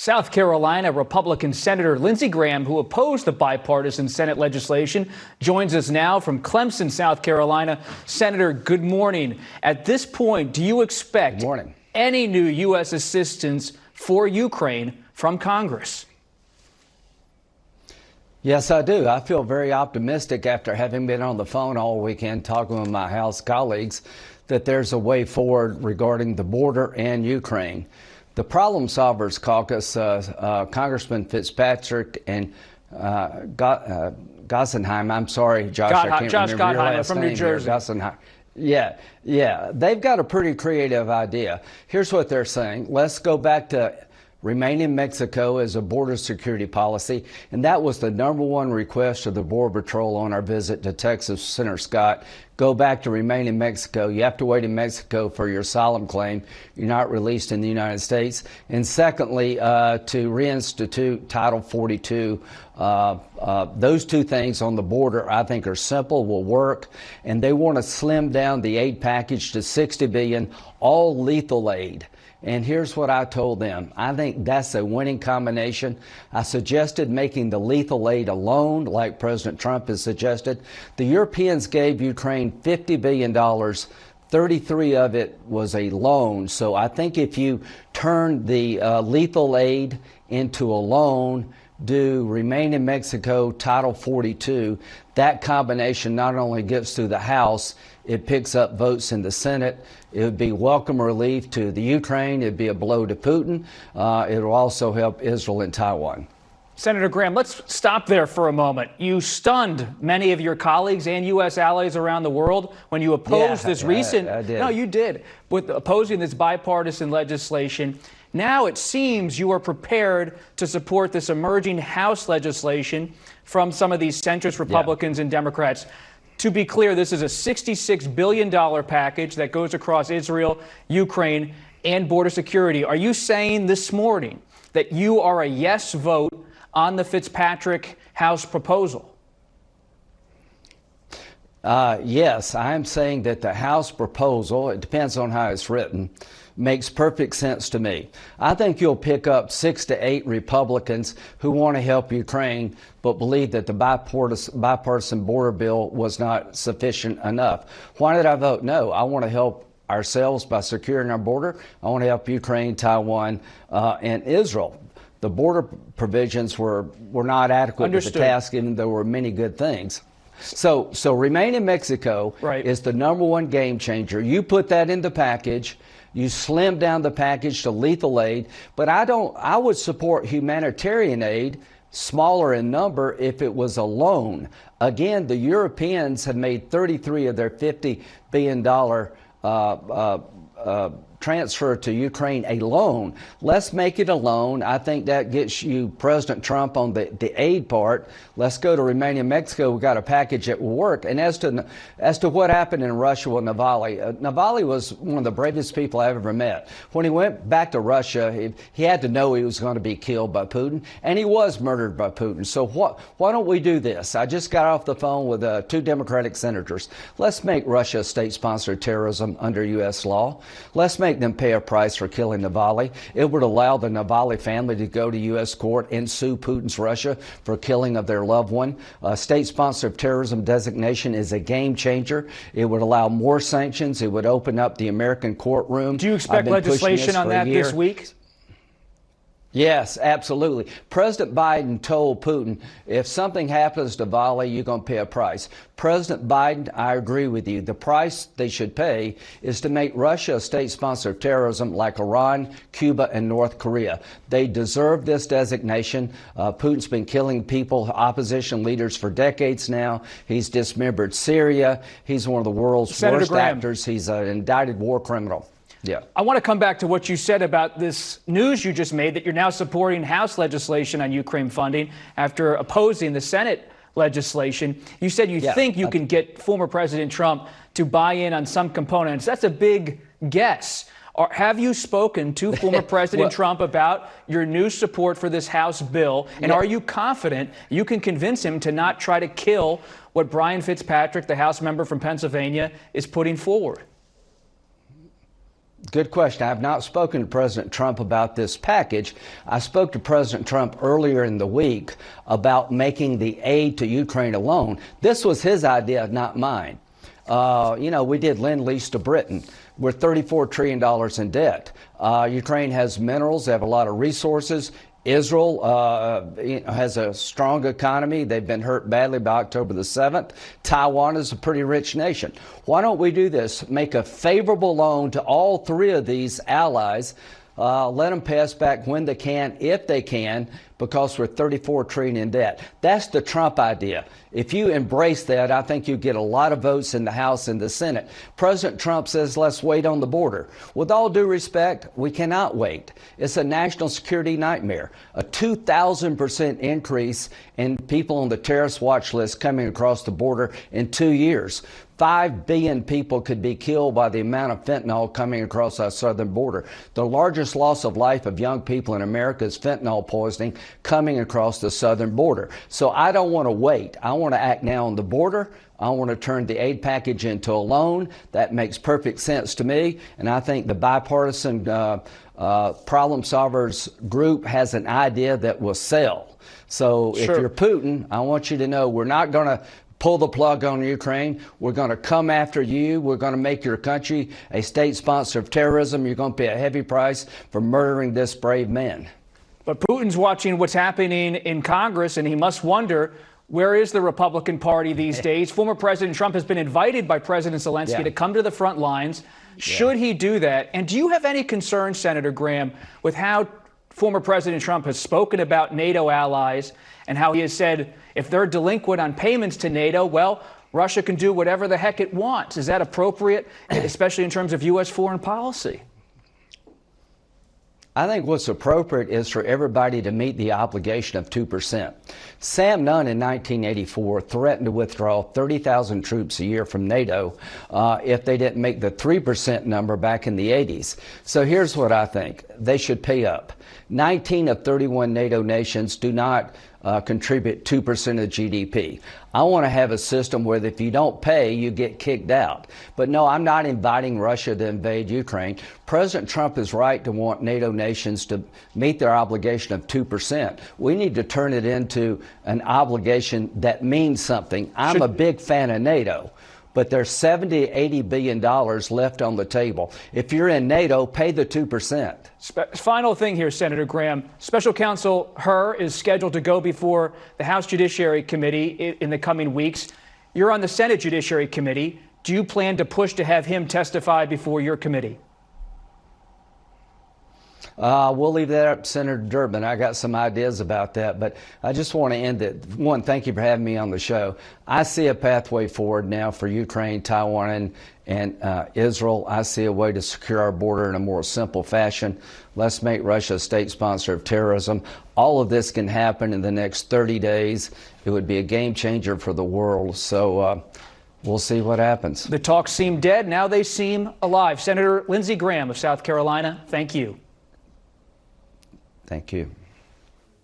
South Carolina Republican Senator Lindsey Graham, who opposed the bipartisan Senate legislation, joins us now from Clemson, South Carolina. Senator, good morning. At this point, do you expect any new U.S. assistance for Ukraine from Congress? Yes, I do. I feel very optimistic after having been on the phone all weekend talking with my House colleagues that there's a way forward regarding the border and Ukraine. The Problem Solvers Caucus, Congressman Fitzpatrick and Gossenheim, I'm sorry, Josh, I can't Josh remember your Gottheimer last from name New Jersey. Gossenheim. Yeah, they've got a pretty creative idea. Here's what they're saying. Let's go back to remain in Mexico as a border security policy, and that was the #1 request of the Border Patrol on our visit to Texas. Senator Scott, go back to remain in Mexico. You have to wait in Mexico for your asylum claim. You're not released in the United States. And secondly, to reinstitute Title 42. Those two things on the border, I think, are simple, will work, and they want to slim down the aid package to $60 billion, all lethal aid. And here's what I told them. I think that's a winning combination. I suggested making the lethal aid a loan, like President Trump has suggested. The Europeans gave Ukraine $50 billion. 33 of it was a loan. So I think if you turn the lethal aid into a loan, do remain in Mexico, Title 42, that combination not only gets through the House, it picks up votes in the Senate. It would be welcome relief to the Ukraine. It would be a blow to Putin. It will also help Israel and Taiwan. Senator Graham, let's stop there for a moment. You stunned many of your colleagues and U.S. allies around the world when you opposed this recent. I did. No, you did. With opposing this bipartisan legislation. Now it seems you are prepared to support this emerging House legislation from some of these centrist Republicans and Democrats. To be clear, this is a $66 billion package that goes across Israel, Ukraine, and border security. Are you saying this morning that you are a yes vote on the Fitzpatrick House proposal? Yes, I'm saying that the House proposal, it depends on how it's written, makes perfect sense to me. I think you'll pick up 6 to 8 Republicans who want to help Ukraine but believe that the bipartisan border bill was not sufficient enough. Why did I vote no? I want to help ourselves by securing our border. I want to help Ukraine, Taiwan, and Israel. The border provisions were not adequate to the task, even though there were many good things. So remain in Mexico is the #1 game changer. You put that in the package. You slim down the package to lethal aid, but I would support humanitarian aid, smaller in number, if it was a loan. Again, the Europeans have made 33 of their $50 billion transfer to Ukraine a loan. Let's make it a loan. I think that gets you President Trump on the aid part. Let's go to remain in Mexico. We've got a package that will work. And as to what happened in Russia with Navalny, Navalny was one of the bravest people I've ever met. When he went back to Russia, he had to know he was going to be killed by Putin, and he was murdered by Putin. So why don't we do this? I just got off the phone with 2 Democratic senators. Let's make Russia a state-sponsored terrorism under U.S. law. Let's make them pay a price for killing Navalny. It would allow the Navalny family to go to U.S. court and sue Putin's Russia for killing of their loved one. State-sponsored terrorism designation is a game changer. It would allow more sanctions. It would open up the American courtroom. Do you expect legislation on that this week? Yes, absolutely. President Biden told Putin, if something happens to Navalny, you're going to pay a price. President Biden, I agree with you. The price they should pay is to make Russia a state-sponsor of terrorism like Iran, Cuba, and North Korea. They deserve this designation. Putin's been killing people, opposition leaders, for decades now. He's dismembered Syria. He's one of the world's worst actors. He's an indicted war criminal. Yeah. I want to come back to what you said about this news you just made, that you're now supporting House legislation on Ukraine funding after opposing the Senate legislation. You said you think you can get former President Trump to buy in on some components. That's a big guess. Have you spoken to former President Trump about your new support for this House bill? And are you confident you can convince him to not try to kill what Brian Fitzpatrick, the House member from Pennsylvania, is putting forward? Good question. I have not spoken to President Trump about this package. I spoke to President Trump earlier in the week about making the aid to Ukraine alone. This was his idea, not mine. We did Lend-Lease to Britain. We're $34 trillion in debt. Ukraine has minerals. They have a lot of resources. Israel has a strong economy. They've been hurt badly by October the 7th. Taiwan is a pretty rich nation. Why don't we do this? Make a favorable loan to all three of these allies. Let them pay us back when they can, if they can, because we're $34 trillion in debt. That's the Trump idea. If you embrace that, I think you get a lot of votes in the House and the Senate. President Trump says, let's wait on the border. With all due respect, we cannot wait. It's a national security nightmare. A 2,000% increase in people on the terrorist watch list coming across the border in 2 years. 5 billion people could be killed by the amount of fentanyl coming across our southern border. The largest loss of life of young people in America is fentanyl poisoning coming across the southern border. So I don't want to wait. I want to act now on the border. I want to turn the aid package into a loan. That makes perfect sense to me. And I think the bipartisan problem solvers group has an idea that will sell. So if you're Putin, I want you to know we're not going to pull the plug on Ukraine. We're going to come after you. We're going to make your country a state sponsor of terrorism. You're going to pay a heavy price for murdering this brave man. But Putin's watching what's happening in Congress, and he must wonder, where is the Republican Party these days? Former President Trump has been invited by President Zelensky to come to the front lines. Should he do that? And do you have any concern, Senator Graham, with how former President Trump has spoken about NATO allies and how he has said if they're delinquent on payments to NATO, well, Russia can do whatever the heck it wants? Is that appropriate, especially in terms of U.S. foreign policy? I think what's appropriate is for everybody to meet the obligation of 2%. Sam Nunn in 1984 threatened to withdraw 30,000 troops a year from NATO if they didn't make the 3% number back in the 80s. So here's what I think. They should pay up. 19 of 31 NATO nations do not contribute 2% of GDP. I want to have a system where if you don't pay, you get kicked out. But no, I'm not inviting Russia to invade Ukraine. President Trump is right to want NATO nations to meet their obligation of 2%. We need to turn it into an obligation that means something. I'm a big fan of NATO, but there's $70–80 billion left on the table. If you're in NATO, pay the 2%. Final thing here, Senator Graham. Special Counsel Hur is scheduled to go before the House Judiciary Committee in the coming weeks. You're on the Senate Judiciary Committee. Do you plan to push to have him testify before your committee? We'll leave that up to Senator Durbin. I got some ideas about that, but I just want to end it. One, thank you for having me on the show. I see a pathway forward now for Ukraine, Taiwan, and Israel. I see a way to secure our border in a more simple fashion. Let's make Russia a state sponsor of terrorism. All of this can happen in the next 30 days. It would be a game changer for the world. So we'll see what happens. The talks seem dead. Now they seem alive. Senator Lindsey Graham of South Carolina, thank you. Thank you.